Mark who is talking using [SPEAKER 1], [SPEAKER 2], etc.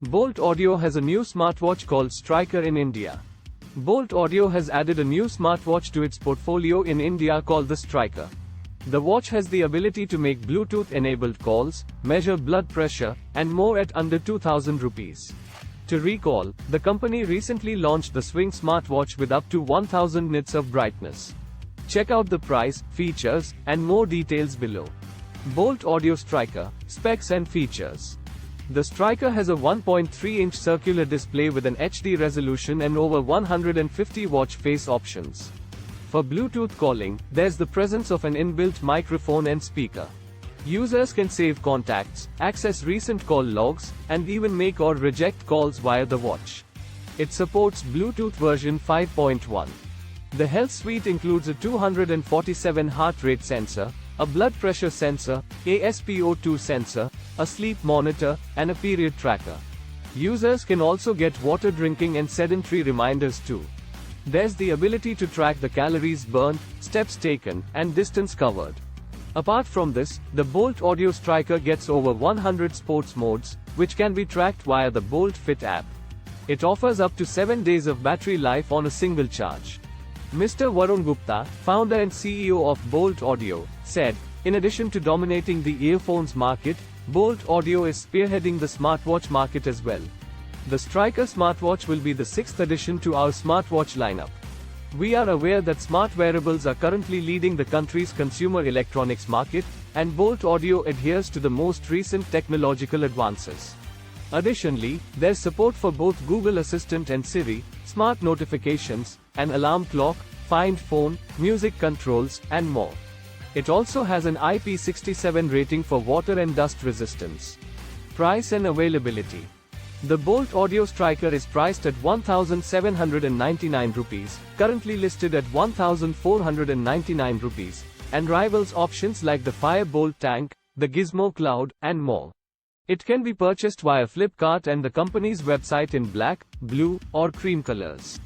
[SPEAKER 1] Boult Audio has a new smartwatch called Striker in India. Boult Audio has added a new smartwatch to its portfolio in India called the Striker. The watch has the ability to make Bluetooth-enabled calls, measure blood pressure, and more at under 2000 rupees. To recall, the company recently launched the Swing smartwatch with up to 1000 nits of brightness. Check out the price, features, and more details below. Boult Audio Striker, specs and features. The Striker has a 1.3-inch circular display with an HD resolution and over 150 watch face options. For Bluetooth calling, there's the presence of an inbuilt microphone and speaker. Users can save contacts, access recent call logs, and even make or reject calls via the watch. It supports Bluetooth version 5.1. The Health Suite includes a 247 heart rate sensor, a blood pressure sensor, a SpO2 sensor, a sleep monitor, and a period tracker. Users can also get water drinking and sedentary reminders too. There's the ability to track the calories burned, steps taken, and distance covered. Apart from this, the Boult Audio Striker gets over 100 sports modes, which can be tracked via the Boult Fit app. It offers up to 7 days of battery life on a single charge. Mr. Varun Gupta, founder and CEO of Boult Audio, said, "In addition to dominating the earphones market, Boult Audio is spearheading the smartwatch market as well. The Striker smartwatch will be the 6th addition to our smartwatch lineup. We are aware that smart wearables are currently leading the country's consumer electronics market, and Boult Audio adheres to the most recent technological advances. Additionally, there's support for both Google Assistant and Siri, smart notifications, an alarm clock, find phone, music controls, and more. It also has an IP67 rating for water and dust resistance." Price and availability. The Boult Audio Striker is priced at 1799 rupees, currently listed at 1499 rupees, and rivals options like the Firebolt Tank, the Gizmo Cloud, and more. It can be purchased via Flipkart and the company's website in black, blue, or cream colors.